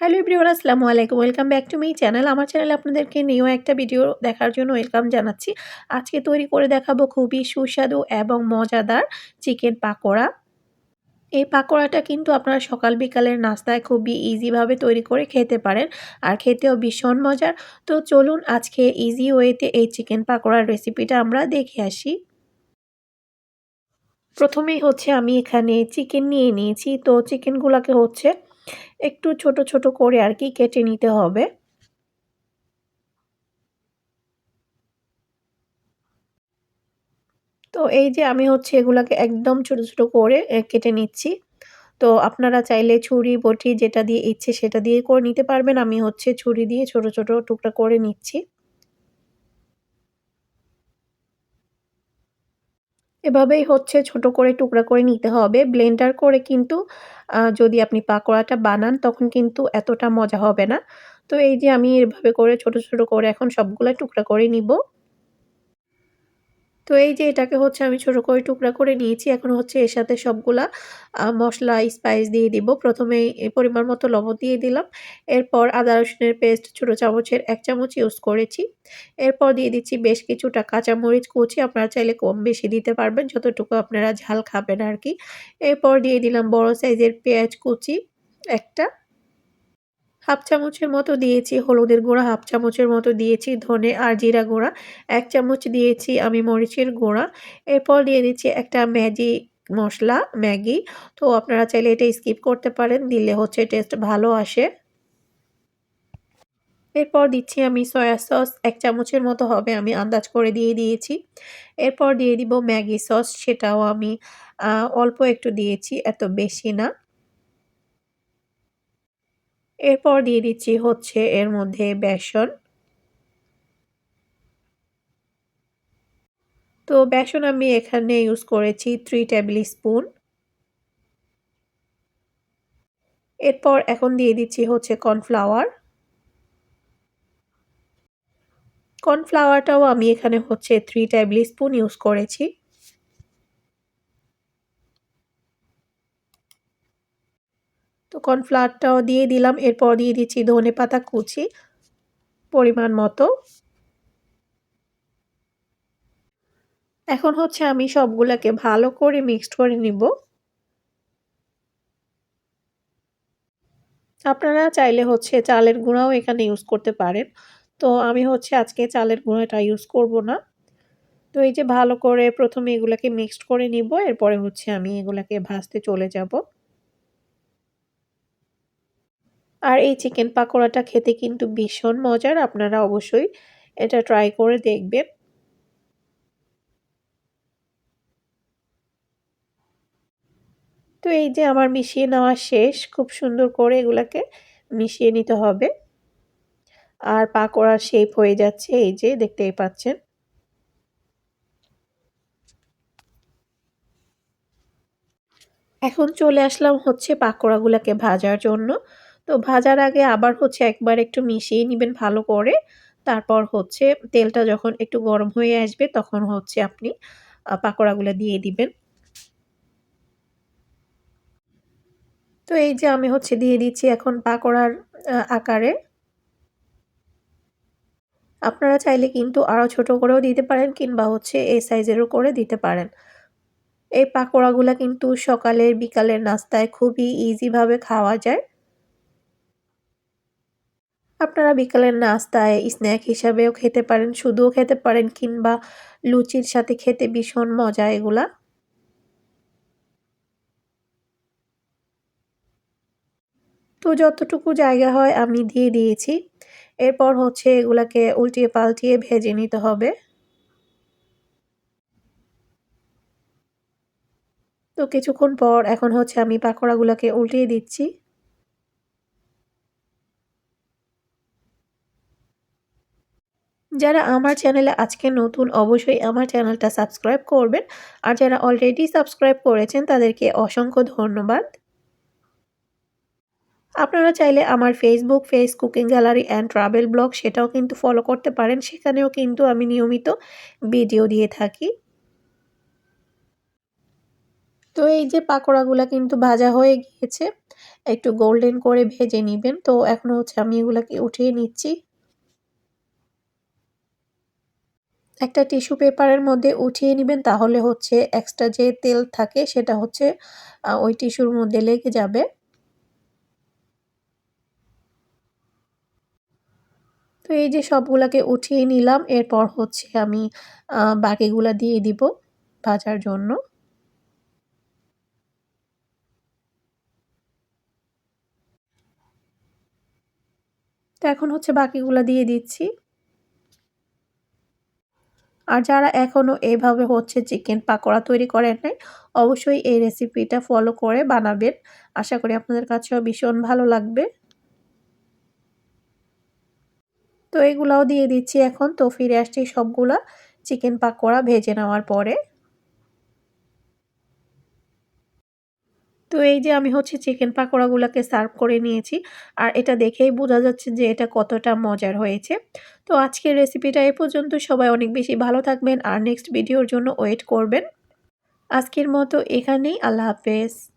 Hello everyone, আসসালামু আলাইকুম। Welcome back to my channel. আমার চ্যানেলে আপনাদেরকে নিউ একটা ভিডিও দেখার জন্য ওয়েলকাম জানাচ্ছি। আজকে তৈরি করে দেখাবো খুবই সুস্বাদু এবং মজাদার চিকেন পাকোড়া। এই পাকোড়াটা কিন্তু আপনারা সকাল বিকালের নাস্তায় খুবই ইজিভাবে তৈরি করে খেতে পারেন। আর খেতেও ভীষণ মজার। তো চলুন আজকে ইজি ওয়েতে এই চিকেন পাকোড়ার রেসিপিটা আমরা দেখে আসি। প্রথমেই হচ্ছে আমি এখানে চিকেন নিয়ে নিয়েছি। তো চিকেনগুলাকে হচ্ছে একটু ছোট, ছোট করে আরকি কেটে নিতে হবে। তো এই যে আমি হচ্ছে এগুলাকে একদম ছোট, ছোট করে কেটে নিচ্ছি। তো আপনারা চাইলে ছুরি, বটি যেটা দিয়ে ইচ্ছে সেটা দিয়ে করে নিতে পারবেন। আমি হচ্ছে ছুরি দিয়ে ছোট, ছোট টুকরা করে নিচ্ছি। এভাবেই হচ্ছে ছোট করে টুকরা করে নিতে হবে। ব্লেন্ডার করে কিন্তু যদি আপনি পাকোড়াটা বানান তখন কিন্তু এতটা মজা হবে না। তো এই যে আমি এভাবে করে ছোট, ছোট করে এখন সবগুলা টুকরা করে নিবো। তো এই যে এটাকে হচ্ছে আমি ছোট করে টুকরা করে নিয়েছি। এখন হচ্ছে এর সাথে সবগুলা মসলা, স্পাইস দিয়ে দিব। প্রথমেই পরিমাণ মতো লবণ দিয়ে দিলাম। এরপর আদা রসুনের পেস্ট ছোট চামচের ১ চামচ ইউজ করেছি। এরপর দিয়ে দিচ্ছি বেশ কিছুটা কাঁচামরিচ কুচি। আপনারা চাইলে কম বেশি দিতে পারবেন যতটুকু আপনারা ঝাল খাবেন আরকি। এরপর দিয়ে দিলাম বড় সাইজের পেঁয়াজ কুচি ১ টা। ১/২ চামচের মতো দিয়েছি হলুদের গুঁড়া, ১/২ চামচের মতো দিয়েছি ধনে আর জিরা গুঁড়া, ১ চামচ দিয়েছি আমি মরিচের গুঁড়া। এরপর দিয়ে দিচ্ছি একটা মসলা, ম্যাগি। তো আপনারা চাইলে এটা স্কিপ করতে পারেন, দিলে হচ্ছে টেস্ট ভালো আসে। এরপর দিচ্ছি আমি সয়া সস ১ চামচের মতো হবে, আমি আন্দাজ করে দিয়ে দিয়েছি। এরপর দিয়ে দিব ম্যাগি সস, সেটাও আমি আ অল্প একটু দিয়েছি, এত বেশি না। এরপর দিয়ে দিচ্ছি হচ্ছে এর মধ্যে বেসন। তো বেসন আমি এখানে ইউজ করেছি 3 টেবিল স্পুন। এরপর এখন দিয়ে দিচ্ছি হচ্ছে কর্নফ্লাওয়ার। কর্নফ্লাওয়ারটাও আমি এখানে হচ্ছে 3 টেবিল স্পুন ইউজ করেছি। তো কর্নফ্লাওয়ারটাও দিয়ে দিলাম। এরপর দিয়ে দিচ্ছি ধনেপাতা কুচি পরিমাণ মতো। এখন হচ্ছে আমি সবগুলাকে ভালো করে মিক্সড করে নিব। আপনারা চাইলে হচ্ছে চালের গুঁড়াও এখানে ইউজ করতে পারেন। তো আমি হচ্ছে আজকে চালের গুঁড়াটা ইউজ করব না। তো এই যে ভালো করে ১ম এ এগুলাকে মিক্সড করে নিব। এরপরে হচ্ছে আমি এগুলাকে ভাজতে চলে যাব। আর এই চিকেন পাকোড়াটা খেতে কিন্তু ভীষণ মজার। আপনারা অবশ্যই এটা ট্রাই করে দেখবেন। তো এই যে আমার মিশিয়ে নেওয়া শেষ। খুব সুন্দর করে এগুলাকে মিশিয়ে নিতে হবে। আর পাকোড়ার শেপ হয়ে যাচ্ছে, এই যে দেখতেই পাচ্ছেন। এখন চলে আসলাম হচ্ছে পাকোড়াগুলাকে ভাজার জন্য। তো ভাজার আগে আবার হচ্ছে একবার একটু মিশিয়ে নিবেন ভালো করে। তারপর হচ্ছে তেলটা যখন একটু গরম হয়ে আসবে তখন হচ্ছে আপনি পাকোড়াগুলা দিয়ে দিবেন। তো এই যে আমি হচ্ছে দিয়ে দিচ্ছি এখন পাকোড়ার আকারে। আপনারা চাইলে কিন্তু আরো ছোট করেও দিতে পারেন কিংবা হচ্ছে এই সাইজেরও করে দিতে পারেন। এই পাকোড়াগুলা কিন্তু সকালের বিকালের নাস্তায় খুবই ইজি ভাবে খাওয়া যায়। আপনারা বিকালের নাস্তায় স্ন্যাক হিসাবেও খেতে পারেন, শুধুও খেতে পারেন কিংবা লুচির সাথে খেতে ভীষণ মজা এগুলা। তো যতটুকু জায়গা হয় আমি দিয়ে দিয়েছি। এরপর হচ্ছে এগুলাকে উল্টিয়ে পাল্টিয়ে ভেজে নিতে হবে। তো কিছুক্ষণ পর এখন হচ্ছে আমি পাকোড়াগুলাকে উল্টিয়ে দিচ্ছি। যারা আমার চ্যানেলে আজকে নতুন অবশ্যই আমার চ্যানেলটা সাবস্ক্রাইব করবেন। আর যারা অলরেডি সাবস্ক্রাইব করেছেন তাদেরকে অসংখ্য ধন্যবাদ। আপনারা চাইলে আমার Facebook page cooking gallery and travel blog সেটাও কিন্তু ফলো করতে পারেন। সেখানেও কিন্তু আমি নিয়মিত ভিডিও দিয়ে থাকি। তো এই যে পাকোড়াগুলা কিন্তু ভাজা হয়ে গিয়েছে। একটু গোল্ডেন করে ভেজে নিবেন। তো এখন হচ্ছে আমি এগুলাকে উঠিয়ে নিচ্ছি। একটা টিস্যু পেপারের মধ্যে উঠিয়ে নিবেন, তাহলে হচ্ছে এক্সট্রা যে তেল থাকে সেটা হচ্ছে ওই টিস্যুর মধ্যে লেগে যাবে। তো এই যে সবগুলাকে উঠিয়ে নিলাম। এরপর হচ্ছে আমি বাকিগুলা দিয়ে দিব ভাজার জন্য। তো এখন হচ্ছে বাকিগুলা দিয়ে দিচ্ছি। আর যারা এখনো এভাবে হচ্ছে চিকেন পাকোড়া তৈরি করেন নাই, অবশ্যই এই রেসিপিটা ফলো করে বানাবেন। আশা করি আপনাদের কাছেও ভীষণ ভালো লাগবে। তো এগুলাও দিয়ে দিচ্ছি এখন। তো ফিরে আসছি সবগুলা চিকেন পাকোড়া ভেজে নেওয়ার পরে। তো এই যে আমি হচ্ছে চিকেন পাকোড়াগুলাকে সার্ভ করে নিয়েছি। আর এটা দেখেই বোঝা যাচ্ছে যে এটা কতটা মজার হয়েছে। তো আজকের রেসিপিটা এ পর্যন্ত। সবাই অনেক বেশি ভালো থাকবেন আর নেক্সট ভিডিওর জন্য ওয়েট করবেন। আজকের মতো এখানেই। আল্লাহ হাফেজ।